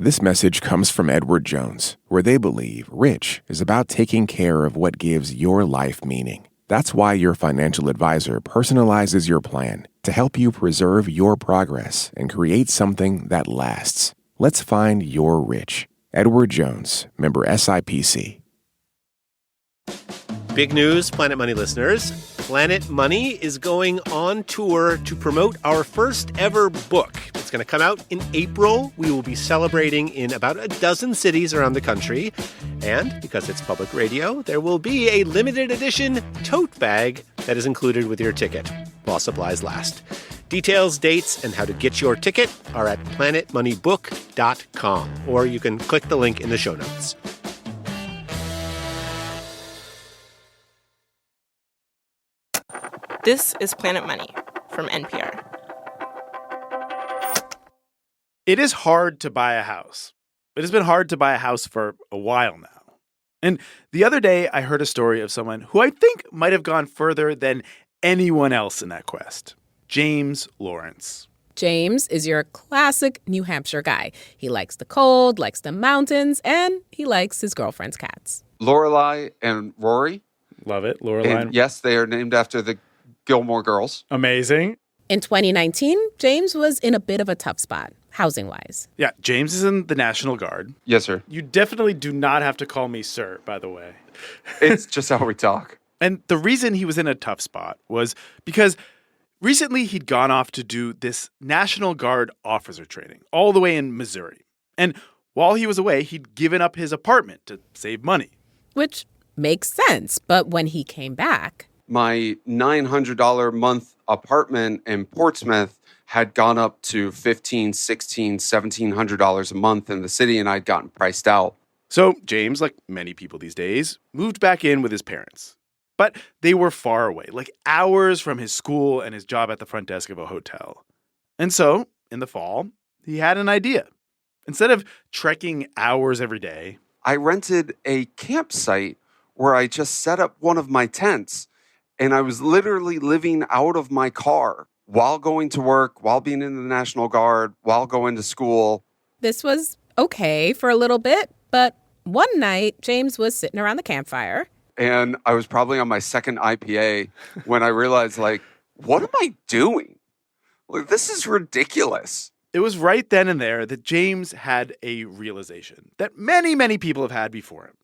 This message comes from Edward Jones, where they believe rich is about taking care of what gives your life meaning. That's why your financial advisor personalizes your plan to help you preserve your progress and create something that lasts. Let's find your rich. Edward Jones, member SIPC. Big news, Planet Money listeners. Planet Money is going on tour to promote our first ever book. It's going to come out in April. We will be celebrating in about a dozen cities around the country. And because it's public radio, there will be a limited edition tote bag that is included with your ticket, while supplies last. Details, dates, and how to get your ticket are at planetmoneybook.com, or you can click the link in the show notes. This is Planet Money from NPR. It is hard to buy a house. It has been hard to buy a house for a while now. And the other day, I heard a story of someone who I think might have gone further than anyone else in that quest. James Lawrence. James is your classic New Hampshire guy. He likes the cold, likes the mountains, and he likes his girlfriend's cats. Lorelai and Rory. Love it. Lorelai. And yes, they are named after the Gilmore Girls. Amazing. In 2019, James was in a bit of a tough spot, housing-wise. Yeah, James is in the National Guard. Yes, sir. You definitely do not have to call me sir, by the way. It's just how we talk. And the reason he was in a tough spot was because recently he'd gone off to do this National Guard officer training all the way in Missouri. And while he was away, he'd given up his apartment to save money. Which makes sense, but when he came back... My $900 a month apartment in Portsmouth had gone up to $1,500, $1,600, $1,700 a month in the city, and I'd gotten priced out. So James, like many people these days, moved back in with his parents. But they were far away, like hours from his school and his job at the front desk of a hotel. And so, in the fall, he had an idea. Instead of trekking hours every day, I rented a campsite where I just set up one of my tents. And I was literally living out of my car while going to work, while being in the National Guard, while going to school. This was okay for a little bit, but one night, James was sitting around the campfire. And I was probably on my second IPA when I realized, like, what am I doing? Like, this is ridiculous. It was right then and there that James had a realization that many, many people have had before him.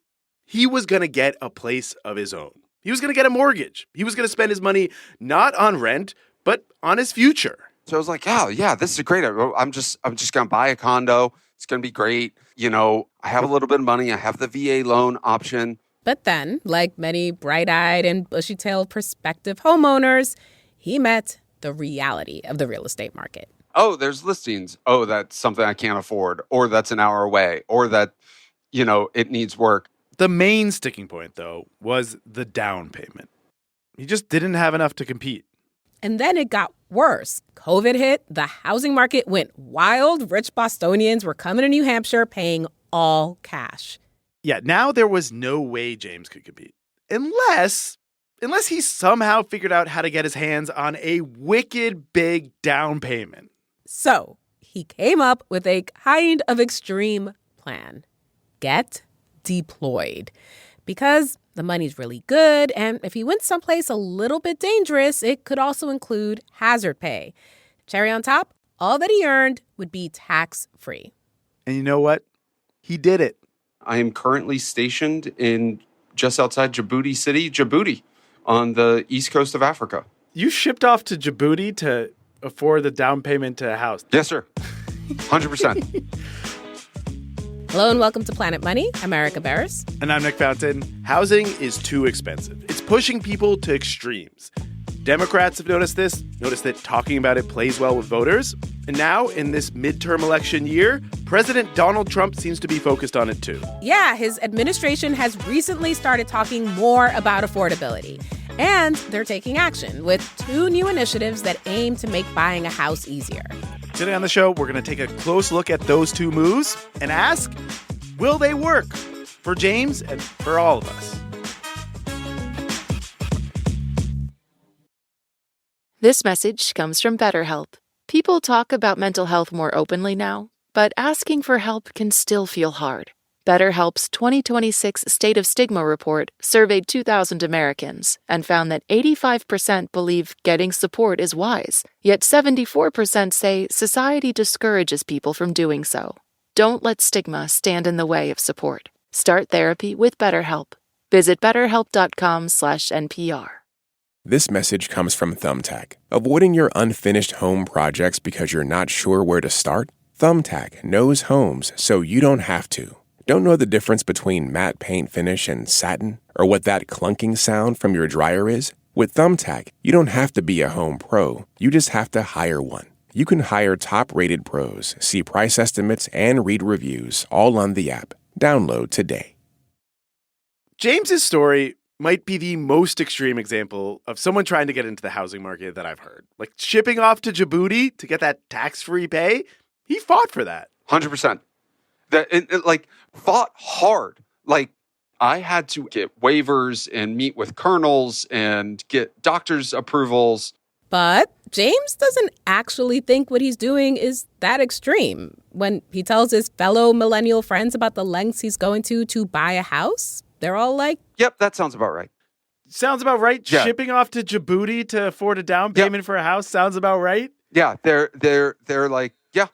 He was going to get a place of his own. He was going to get a mortgage. He was going to spend his money not on rent, but on his future. So I was like, yeah, this is great. I'm just going to buy a condo. It's going to be great. You know, I have a little bit of money. I have the VA loan option. But then, like many bright-eyed and bushy-tailed prospective homeowners, he met the reality of the real estate market. Oh, there's listings. Oh, that's something I can't afford. Or that's an hour away. Or that, you know, it needs work. The main sticking point, though, was the down payment. He just didn't have enough to compete. And then it got worse. COVID hit, the housing market went wild. Rich Bostonians were coming to New Hampshire paying all cash. Yeah, now there was no way James could compete. Unless he somehow figured out how to get his hands on a wicked big down payment. So he came up with a kind of extreme plan. Get deployed. Because the money's really good, and if he went someplace a little bit dangerous, it could also include hazard pay. Cherry on top, all that he earned would be tax-free. And you know what? He did it. I am currently stationed in just outside Djibouti City, Djibouti, on the east coast of Africa. You shipped off to Djibouti to afford the down payment to a house. Yes, sir. 100%. Hello and welcome to Planet Money. I'm Erica Barris. And I'm Nick Fountain. Housing is too expensive. It's pushing people to extremes. Democrats have noticed this, noticed that talking about it plays well with voters. And now, in this midterm election year, President Donald Trump seems to be focused on it too. Yeah, his administration has recently started talking more about affordability. And they're taking action with 2 new initiatives that aim to make buying a house easier. Today on the show, we're going to take a close look at those 2 moves and ask, will they work for James and for all of us? This message comes from BetterHelp. People talk about mental health more openly now, but asking for help can still feel hard. BetterHelp's 2026 State of Stigma report surveyed 2,000 Americans and found that 85% believe getting support is wise, yet 74% say society discourages people from doing so. Don't let stigma stand in the way of support. Start therapy with BetterHelp. Visit betterhelp.com/NPR. This message comes from Thumbtack. Avoiding your unfinished home projects because you're not sure where to start? Thumbtack knows homes so you don't have to. Don't know the difference between matte paint finish and satin? Or what that clunking sound from your dryer is? With Thumbtack, you don't have to be a home pro. You just have to hire one. You can hire top-rated pros, see price estimates, and read reviews all on the app. Download today. James's story might be the most extreme example of someone trying to get into the housing market that I've heard. Like shipping off to Djibouti to get that tax-free pay. He fought for that. 100%. Fought hard. Like, I had to get waivers and meet with colonels and get doctor's approvals. But James doesn't actually think what he's doing is that extreme. When he tells his fellow millennial friends about the lengths he's going to buy a house, they're all like, yep, that sounds about right. Sounds about right. Yeah. Shipping off to Djibouti to afford a down payment for a house sounds about right. Yeah, they're like, yeah,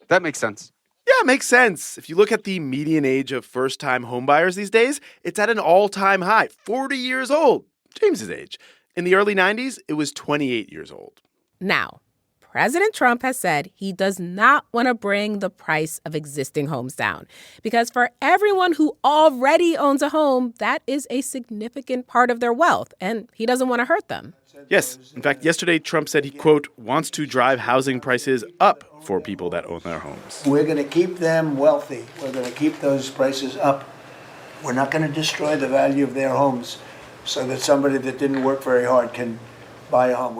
that makes sense. Yeah, it makes sense. If you look at the median age of first-time homebuyers these days, it's at an all-time high, 40 years old, James's age. In the early 90s, it was 28 years old. Now, President Trump has said he does not want to bring the price of existing homes down because for everyone who already owns a home, that is a significant part of their wealth, and he doesn't want to hurt them. Yes. In fact, yesterday, Trump said he, quote, wants to drive housing prices up for people that own their homes. We're going to keep them wealthy. We're going to keep those prices up. We're not going to destroy the value of their homes so that somebody that didn't work very hard can buy a home.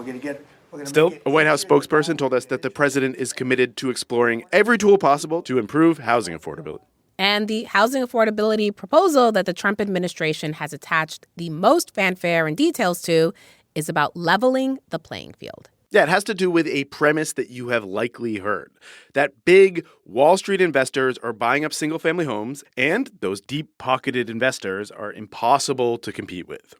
Still, a White House spokesperson told us that the president is committed to exploring every tool possible to improve housing affordability. And the housing affordability proposal that the Trump administration has attached the most fanfare and details to is about leveling the playing field. Yeah, it has to do with a premise that you have likely heard, that big Wall Street investors are buying up single-family homes, and those deep-pocketed investors are impossible to compete with.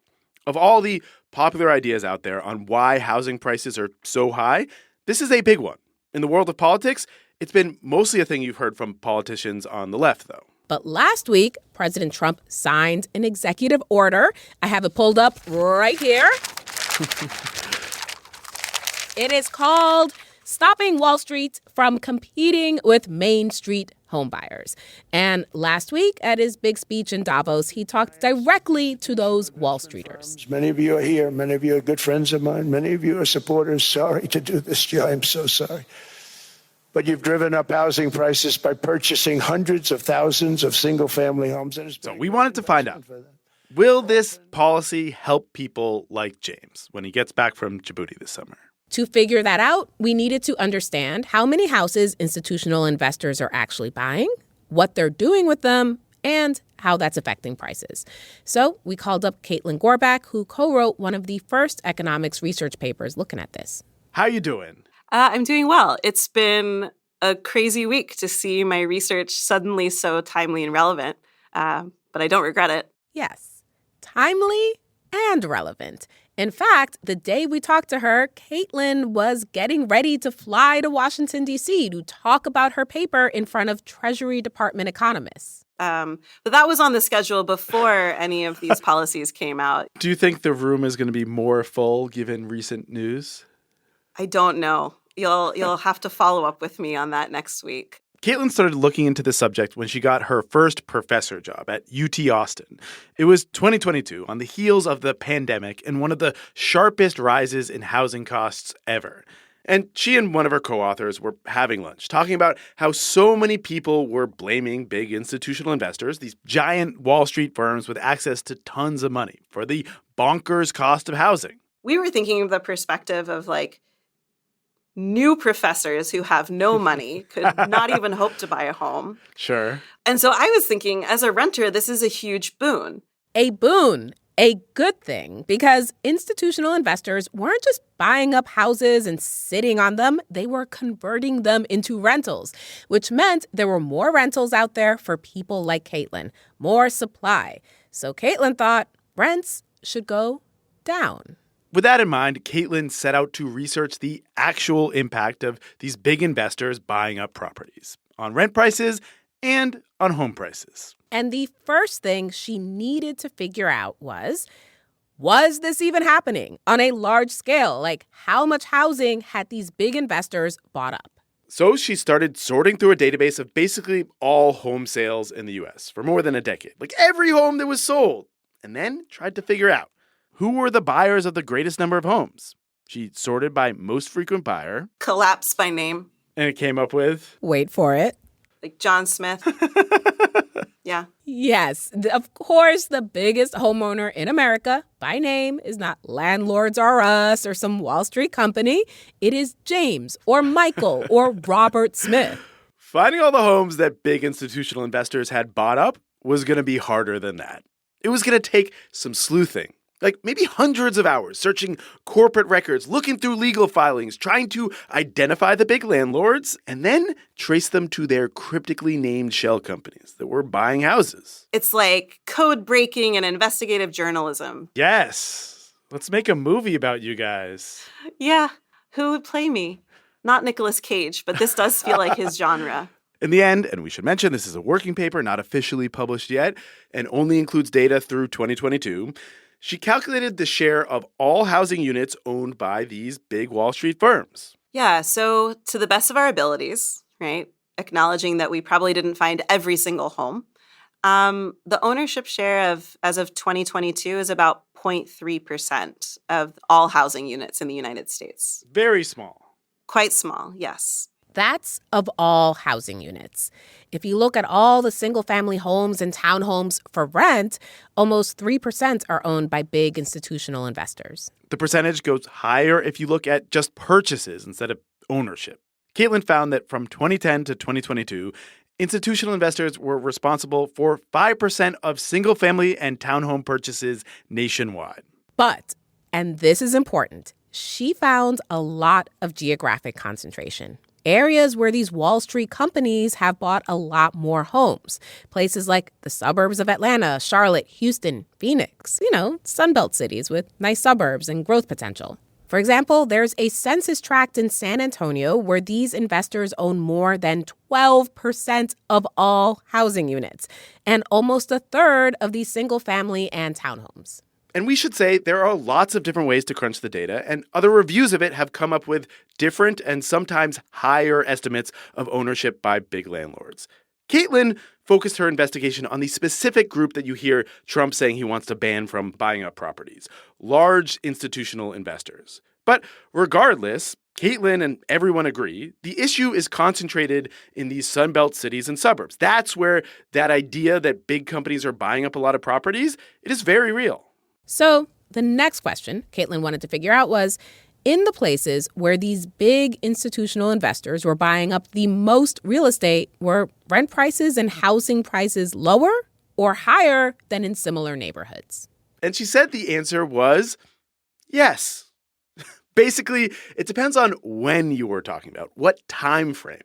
Of all the popular ideas out there on why housing prices are so high, this is a big one. In the world of politics, it's been mostly a thing you've heard from politicians on the left, though. But last week, President Trump signed an executive order. I have it pulled up right here. It is called Stopping Wall Street from Competing with Main Street Homebuyers. And last week at his big speech in Davos, he talked directly to those Wall Streeters. Many of you are here. Many of you are good friends of mine. Many of you are supporters. Sorry to do this, Joe. I'm so sorry. But you've driven up housing prices by purchasing hundreds of thousands of single-family homes. So we wanted to find out, will this policy help people like James when he gets back from Djibouti this summer? To figure that out, we needed to understand how many houses institutional investors are actually buying, what they're doing with them, and how that's affecting prices. So we called up Caitlin Gorbach, who co-wrote one of the first economics research papers looking at this. How you doing? I'm doing well. It's been a crazy week to see my research suddenly so timely and relevant, but I don't regret it. Yes, timely and relevant. In fact, the day we talked to her, Caitlin was getting ready to fly to Washington, D.C. to talk about her paper in front of Treasury Department economists. But that was on the schedule before any of these policies came out. Do you think the room is going to be more full given recent news? I don't know. You'll have to follow up with me on that next week. Caitlin started looking into the subject when she got her first professor job at UT Austin. It was 2022, on the heels of the pandemic and one of the sharpest rises in housing costs ever. And she and one of her co-authors were having lunch, talking about how so many people were blaming big institutional investors, these giant Wall Street firms with access to tons of money, for the bonkers cost of housing. We were thinking of the perspective of, new professors who have no money, could not even hope to buy a home. Sure. And so I was thinking, as a renter, this is a huge boon. A boon. A good thing, because institutional investors weren't just buying up houses and sitting on them. They were converting them into rentals, which meant there were more rentals out there for people like Caitlin, more supply. So Caitlin thought rents should go down. With that in mind, Caitlin set out to research the actual impact of these big investors buying up properties on rent prices and on home prices. And the first thing she needed to figure out was this even happening on a large scale? Like, how much housing had these big investors bought up? So she started sorting through a database of basically all home sales in the U.S. for more than a decade, like every home that was sold, and then tried to figure out who were the buyers of the greatest number of homes. She sorted by most frequent buyer. Collapse by name. And it came up with... Wait for it. Like John Smith. Yeah. Yes, of course, the biggest homeowner in America by name is not Landlords R Us or some Wall Street company. It is James or Michael or Robert Smith. Finding all the homes that big institutional investors had bought up was going to be harder than that. It was going to take some sleuthing. Like maybe hundreds of hours searching corporate records, looking through legal filings, trying to identify the big landlords, and then trace them to their cryptically named shell companies that were buying houses. It's like code breaking and investigative journalism. Yes. Let's make a movie about you guys. Yeah. Who would play me? Not Nicolas Cage, but this does feel like his genre. In the end, and we should mention this is a working paper, not officially published yet, and only includes data through 2022, she calculated the share of all housing units owned by these big Wall Street firms. Yeah, so to the best of our abilities, right, acknowledging that we probably didn't find every single home, the ownership share as of 2022 is about 0.3% of all housing units in the United States. Very small. Quite small, yes. That's of all housing units. If you look at all the single-family homes and townhomes for rent, almost 3% are owned by big institutional investors. The percentage goes higher if you look at just purchases instead of ownership. Caitlin found that from 2010 to 2022, institutional investors were responsible for 5% of single-family and townhome purchases nationwide. But, and this is important, she found a lot of geographic concentration. Areas where these Wall Street companies have bought a lot more homes. Places like the suburbs of Atlanta, Charlotte, Houston, Phoenix. Sunbelt cities with nice suburbs and growth potential. For example, there's a census tract in San Antonio where these investors own more than 12% of all housing units and almost a third of these single-family and townhomes. And we should say there are lots of different ways to crunch the data, and other reviews of it have come up with different and sometimes higher estimates of ownership by big landlords. Caitlin focused her investigation on the specific group that you hear Trump saying he wants to ban from buying up properties, large institutional investors. But regardless, Caitlin and everyone agree, the issue is concentrated in these Sunbelt cities and suburbs. That's where that idea that big companies are buying up a lot of properties, it is very real. So the next question Caitlin wanted to figure out was, in the places where these big institutional investors were buying up the most real estate, were rent prices and housing prices lower or higher than in similar neighborhoods? And she said the answer was yes. Basically, it depends on when you were talking about, what time frame.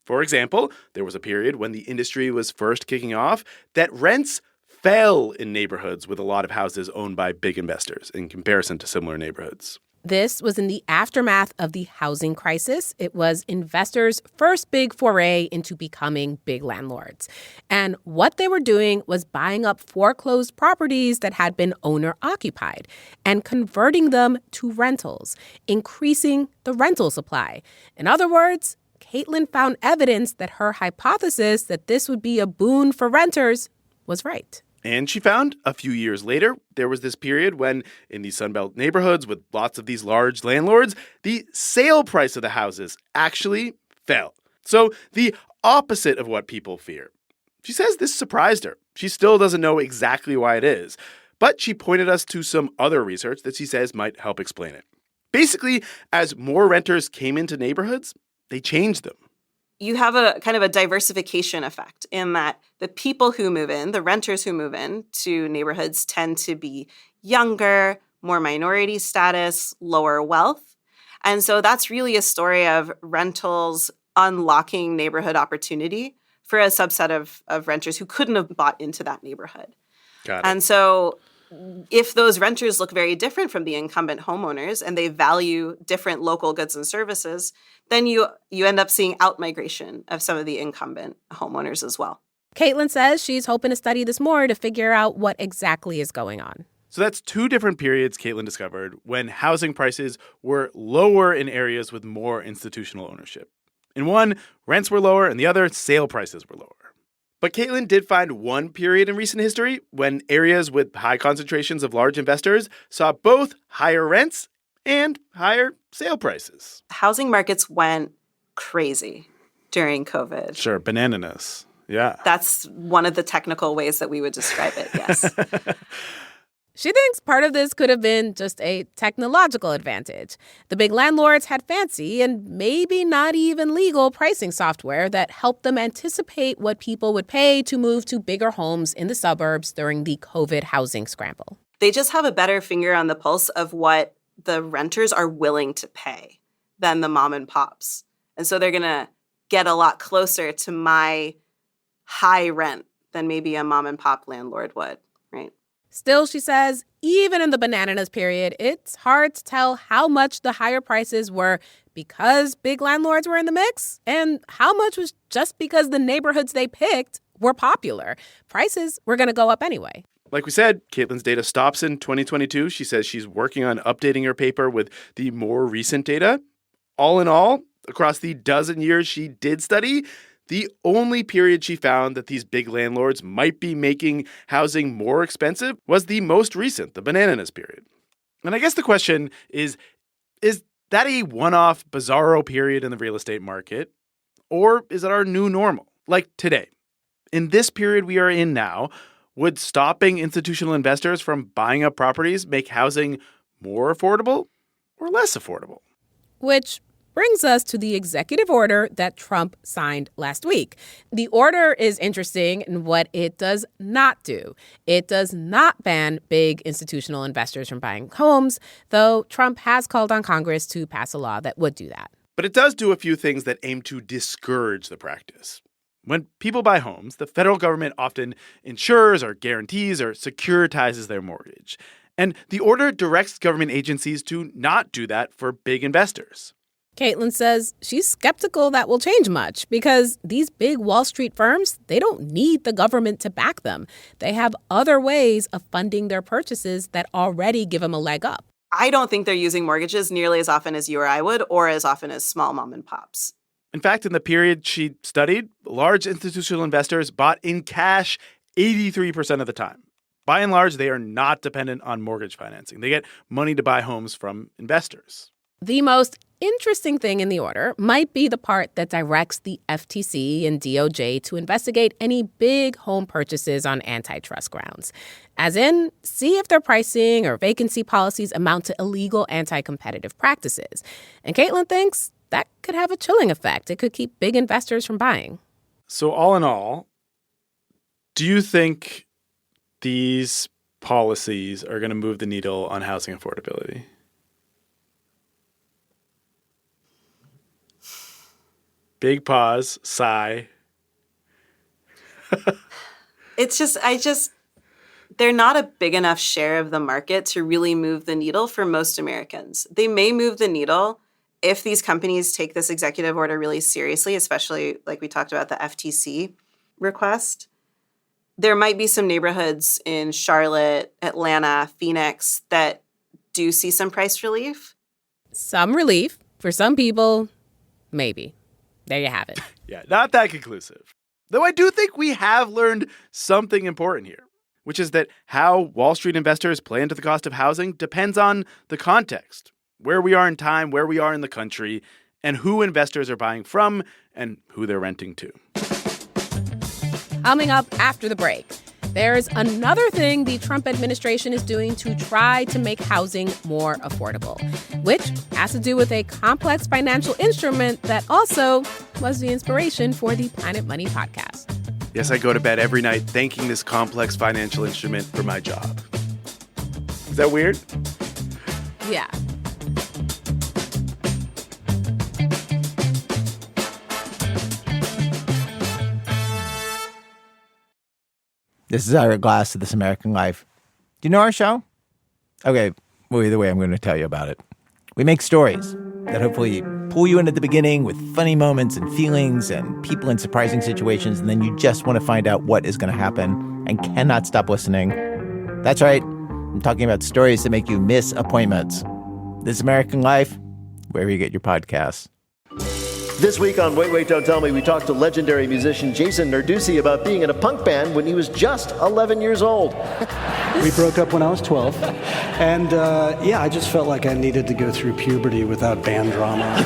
For example, there was a period when the industry was first kicking off that rents fell in neighborhoods with a lot of houses owned by big investors in comparison to similar neighborhoods. This was in the aftermath of the housing crisis. It was investors' first big foray into becoming big landlords. And what they were doing was buying up foreclosed properties that had been owner-occupied and converting them to rentals, increasing the rental supply. In other words, Caitlin found evidence that her hypothesis that this would be a boon for renters was right. And she found a few years later, there was this period when in these Sunbelt neighborhoods with lots of these large landlords, the sale price of the houses actually fell. So the opposite of what people fear. She says this surprised her. She still doesn't know exactly why it is, but she pointed us to some other research that she says might help explain it. Basically, as more renters came into neighborhoods, they changed them. You have a kind of a diversification effect in that the people who move in, the renters who move in to neighborhoods tend to be younger, more minority status, lower wealth. And so that's really a story of rentals unlocking neighborhood opportunity for a subset of renters who couldn't have bought into that neighborhood. Got it. And so if those renters look very different from the incumbent homeowners and they value different local goods and services, then you end up seeing out-migration of some of the incumbent homeowners as well. Caitlin says she's hoping to study this more to figure out what exactly is going on. So that's two different periods Caitlin discovered when housing prices were lower in areas with more institutional ownership. In one, rents were lower, and the other, sale prices were lower. But Caitlin did find one period in recent history when areas with high concentrations of large investors saw both higher rents and higher sale prices. Housing markets went crazy during COVID. Sure, bananas. Yeah. That's one of the technical ways that we would describe it, yes. She thinks part of this could have been just a technological advantage. The big landlords had fancy and maybe not even legal pricing software that helped them anticipate what people would pay to move to bigger homes in the suburbs during the COVID housing scramble. They just have a better finger on the pulse of what the renters are willing to pay than the mom and pops. And so they're going to get a lot closer to my high rent than maybe a mom and pop landlord would, right? Still, she says, even in the bananas period, it's hard to tell how much the higher prices were because big landlords were in the mix and how much was just because the neighborhoods they picked were popular. Prices were going to go up anyway. Like we said, Caitlin's data stops in 2022. She says she's working on updating her paper with the more recent data. All in all, across the dozen years she did study, the only period she found that these big landlords might be making housing more expensive was the most recent, the bananas period. And I guess the question is that a one-off bizarro period in the real estate market? Or is it our new normal? Like today, in this period we are in now, would stopping institutional investors from buying up properties make housing more affordable or less affordable? Which brings us to the executive order that Trump signed last week. The order is interesting in what it does not do. It does not ban big institutional investors from buying homes, though Trump has called on Congress to pass a law that would do that. But it does do a few things that aim to discourage the practice. When people buy homes, the federal government often insures or guarantees or securitizes their mortgage. And the order directs government agencies to not do that for big investors. Caitlin says she's skeptical that will change much because these big Wall Street firms, they don't need the government to back them. They have other ways of funding their purchases that already give them a leg up. I don't think they're using mortgages nearly as often as you or I would, or as often as small mom and pops. In fact, in the period she studied, large institutional investors bought in cash 83% of the time. By and large, they are not dependent on mortgage financing. They get money to buy homes from investors. The most interesting thing in the order might be the part that directs the FTC and DOJ to investigate any big home purchases on antitrust grounds. As in, see if their pricing or vacancy policies amount to illegal anti-competitive practices. And Caitlin thinks that could have a chilling effect. It could keep big investors from buying. So all in all, do you think these policies are going to move the needle on housing affordability? Big pause, sigh. They're not a big enough share of the market to really move the needle for most Americans. They may move the needle if these companies take this executive order really seriously, especially like we talked about the FTC request. There might be some neighborhoods in Charlotte, Atlanta, Phoenix that do see some price relief. Some relief. For some people, maybe. There you have it. Yeah, not that conclusive. Though I do think we have learned something important here, which is that how Wall Street investors play into the cost of housing depends on the context, where we are in time, where we are in the country, and who investors are buying from and who they're renting to. Coming up after the break, there's another thing the Trump administration is doing to try to make housing more affordable, which has to do with a complex financial instrument that also was the inspiration for the Planet Money podcast. Yes, I go to bed every night thanking this complex financial instrument for my job. Is that weird? Yeah. This is Ira Glass of This American Life. Do you know our show? Okay, well, either way, I'm going to tell you about it. We make stories that hopefully pull you in at the beginning with funny moments and feelings and people in surprising situations, and then you just want to find out what is going to happen and cannot stop listening. That's right. I'm talking about stories that make you miss appointments. This American Life, wherever you get your podcasts. This week on Wait, Wait, Don't Tell Me, we talked to legendary musician Jason Narducy about being in a punk band when he was just 11 years old. We broke up when I was 12. And, I just felt like I needed to go through puberty without band drama.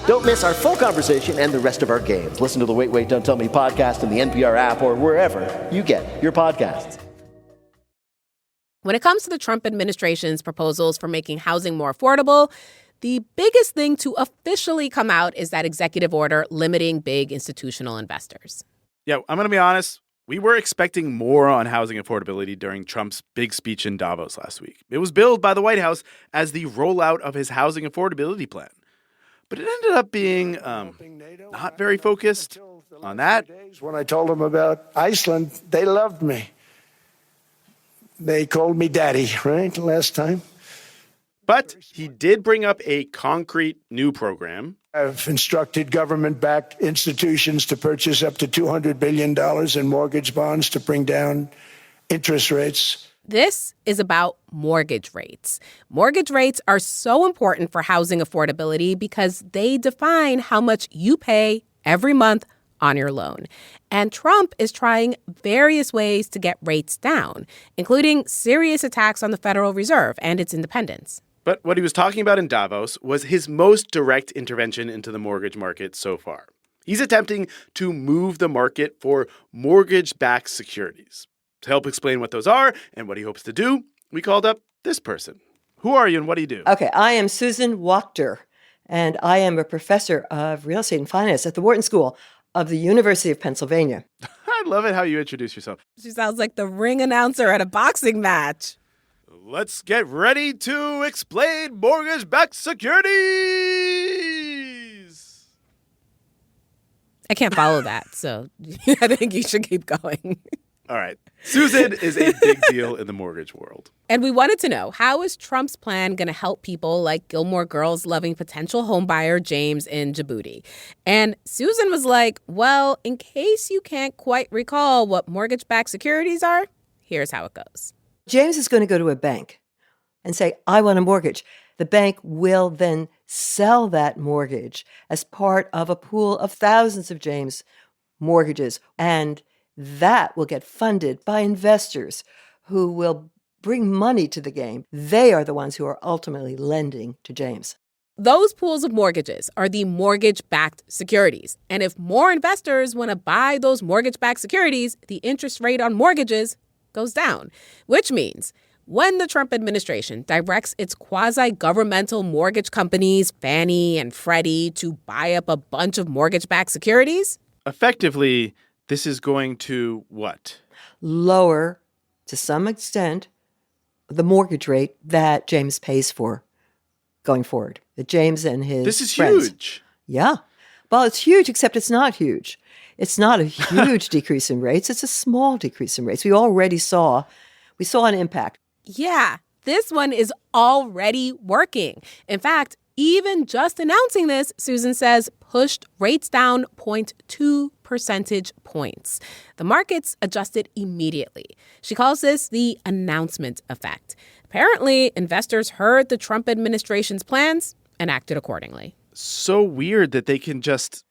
Don't miss our full conversation and the rest of our games. Listen to the Wait, Wait, Don't Tell Me podcast in the NPR app or wherever you get your podcasts. When it comes to the Trump administration's proposals for making housing more affordable, the biggest thing to officially come out is that executive order limiting big institutional investors. Yeah, I'm going to be honest. We were expecting more on housing affordability during Trump's big speech in Davos last week. It was billed by the White House as the rollout of his housing affordability plan. But it ended up being not very focused on that. When I told them about Iceland, they loved me. They called me daddy, right, last time? But he did bring up a concrete new program. I've instructed government-backed institutions to purchase up to $200 billion in mortgage bonds to bring down interest rates. This is about mortgage rates. Mortgage rates are so important for housing affordability because they define how much you pay every month on your loan. And Trump is trying various ways to get rates down, including serious attacks on the Federal Reserve and its independence. But what he was talking about in Davos was his most direct intervention into the mortgage market so far. He's attempting to move the market for mortgage-backed securities. To help explain what those are and what he hopes to do, we called up this person. Who are you and what do you do? Okay, I am Susan Wachter, and I am a professor of real estate and finance at the Wharton School of the University of Pennsylvania. I love it how you introduce yourself. She sounds like the ring announcer at a boxing match. Let's get ready to explain mortgage-backed securities. I can't follow that, so I think you should keep going. All right. Susan is a big deal in the mortgage world. And we wanted to know, how is Trump's plan going to help people like Gilmore Girls loving potential homebuyer James in Djibouti? And Susan was like, well, in case you can't quite recall what mortgage-backed securities are, here's how it goes. James is going to go to a bank and say, I want a mortgage. The bank will then sell that mortgage as part of a pool of thousands of James mortgages. And that will get funded by investors who will bring money to the game. They are the ones who are ultimately lending to James. Those pools of mortgages are the mortgage-backed securities. And if more investors want to buy those mortgage-backed securities, the interest rate on mortgages goes down, which means when the Trump administration directs its quasi-governmental mortgage companies, Fannie and Freddie, to buy up a bunch of mortgage-backed securities, effectively, this is going to what? Lower, to some extent, the mortgage rate that James pays for going forward. That James and his This is friends. huge. Yeah. Well, it's huge, except it's not huge. It's not a huge decrease in rates. It's a small decrease in rates. We saw an impact. yeah, this one is already working. In fact, even just announcing this, Susan says, pushed rates down 0.2 percentage points. The markets adjusted immediately. She calls this the announcement effect. Apparently, investors heard the Trump administration's plans and acted accordingly. So weird that they can just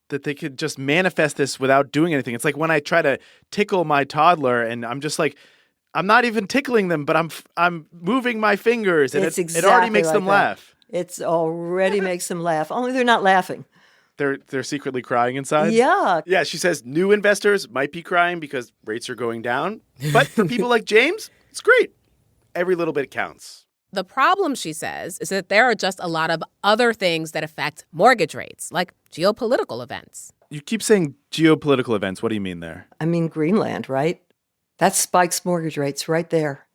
that they could just manifest this without doing anything. It's like when I try to tickle my toddler and I'm just like, I'm not even tickling them, but I'm moving my fingers and it already makes them laugh. It's already makes them laugh. Only they're not laughing. They're secretly crying inside? Yeah. Yeah, she says new investors might be crying because rates are going down. But for people like James, it's great. Every little bit counts. The problem, she says, is that there are just a lot of other things that affect mortgage rates, like geopolitical events. You keep saying geopolitical events. What do you mean there? I mean Greenland, right? That spikes mortgage rates right there.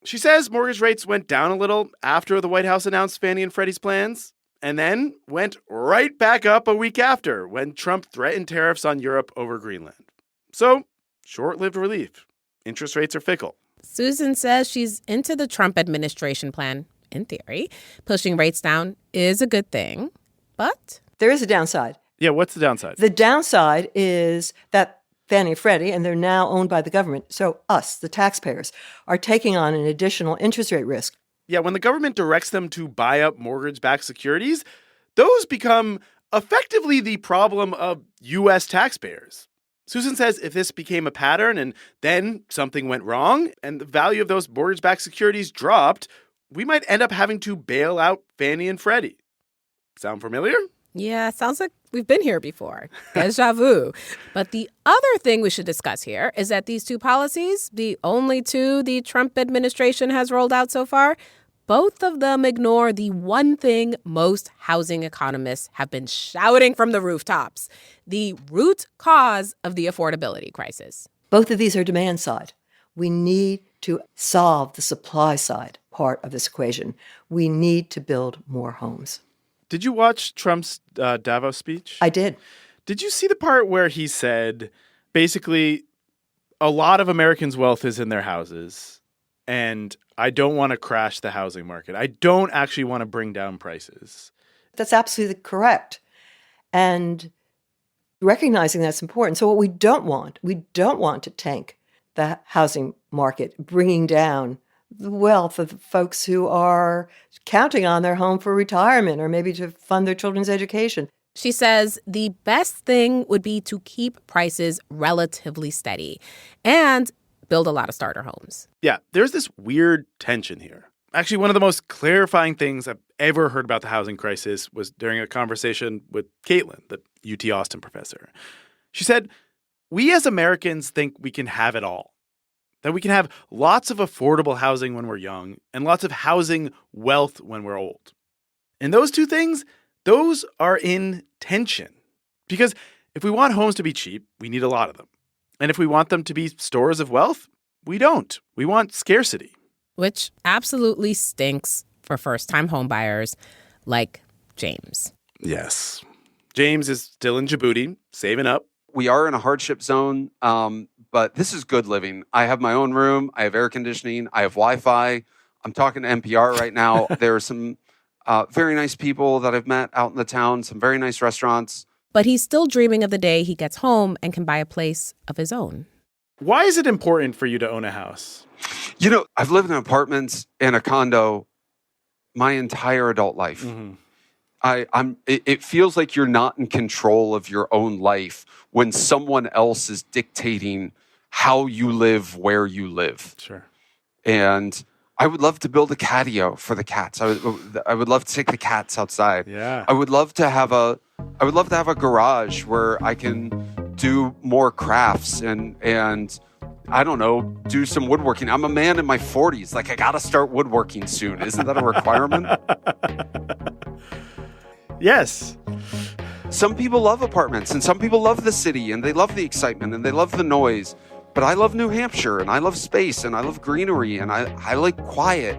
She says mortgage rates went down a little after the White House announced Fannie and Freddie's plans, and then went right back up a week after when Trump threatened tariffs on Europe over Greenland. So, short-lived relief. Interest rates are fickle. Susan says she's into the Trump administration plan, in theory. Pushing rates down is a good thing, but there is a downside. Yeah, what's the downside? The downside is that Fannie and Freddie, and they're now owned by the government, so us, the taxpayers, are taking on an additional interest rate risk. Yeah, when the government directs them to buy up mortgage-backed securities, those become effectively the problem of U.S. taxpayers. Susan says if this became a pattern and then something went wrong and the value of those mortgage-backed securities dropped, we might end up having to bail out Fannie and Freddie. Sound familiar? Yeah, sounds like we've been here before. Déjà vu. But the other thing we should discuss here is that these two policies, the only two the Trump administration has rolled out so far, both of them ignore the one thing most housing economists have been shouting from the rooftops, the root cause of the affordability crisis. Both of these are demand side. We need to solve the supply side part of this equation. We need to build more homes. Did you watch Trump's Davos speech? I did. Did you see the part where he said, basically, a lot of Americans' wealth is in their houses, and I don't want to crash the housing market. I don't actually want to bring down prices. That's absolutely correct. And recognizing that's important. So what we don't want to tank the housing market, bringing down the wealth of the folks who are counting on their home for retirement or maybe to fund their children's education. She says the best thing would be to keep prices relatively steady and build a lot of starter homes. Yeah, there's this weird tension here. Actually, one of the most clarifying things I've ever heard about the housing crisis was during a conversation with Caitlin, the UT Austin professor. She said, we as Americans think we can have it all. That we can have lots of affordable housing when we're young and lots of housing wealth when we're old. And those two things, those are in tension. Because if we want homes to be cheap, we need a lot of them. And if we want them to be stores of wealth, we don't. We want scarcity. Which absolutely stinks for first-time homebuyers like James. Yes. James is still in Djibouti, saving up. We are in a hardship zone, but this is good living. I have my own room. I have air conditioning. I have Wi-Fi. I'm talking to NPR right now. There are some very nice people that I've met out in the town, some very nice restaurants. But he's still dreaming of the day he gets home and can buy a place of his own. Why is it important for you to own a house? You know, I've lived in apartments and a condo my entire adult life. Mm-hmm. It feels like you're not in control of your own life when someone else is dictating how you live, where you live. Sure. And I would love to build a catio for the cats. I would love to take the cats outside. Yeah. I would love to have a garage where I can do more crafts and I don't know, do some woodworking. I'm a man in my 40s. Like, I got to start woodworking soon. Isn't that a requirement? Yes. Some people love apartments and some people love the city and they love the excitement and they love the noise. But I love New Hampshire and I love space and I love greenery and I like quiet,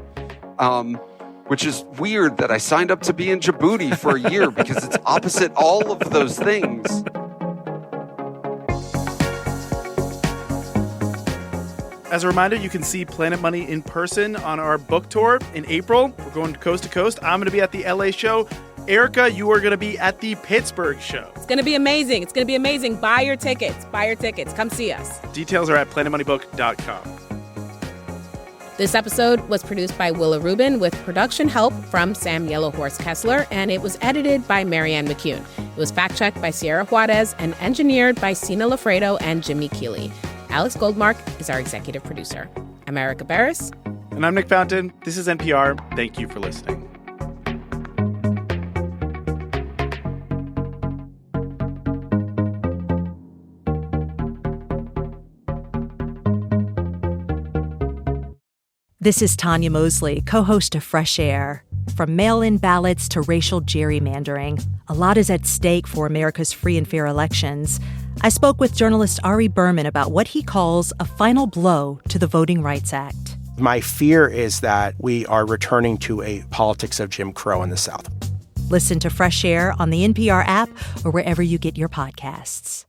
which is weird that I signed up to be in Djibouti for a year because it's opposite all of those things. As a reminder, you can see Planet Money in person on our book tour in April. We're going coast to coast. I'm going to be at the LA show. Erica, you are going to be at the Pittsburgh show. It's going to be amazing. It's going to be amazing. Buy your tickets. Buy your tickets. Come see us. Details are at planetmoneybook.com. This episode was produced by Willa Rubin with production help from Sam Yellowhorse Kesler, and it was edited by Marianne McCune. It was fact-checked by Sierra Juarez and engineered by Cena Loffredo and Jimmy Keeley. Alex Goldmark is our executive producer. I'm Erica Barris. And I'm Nick Fountain. This is NPR. Thank you for listening. This is Tanya Mosley, co-host of Fresh Air. From mail-in ballots to racial gerrymandering, a lot is at stake for America's free and fair elections. I spoke with journalist Ari Berman about what he calls a final blow to the Voting Rights Act. My fear is that we are returning to a politics of Jim Crow in the South. Listen to Fresh Air on the NPR app or wherever you get your podcasts.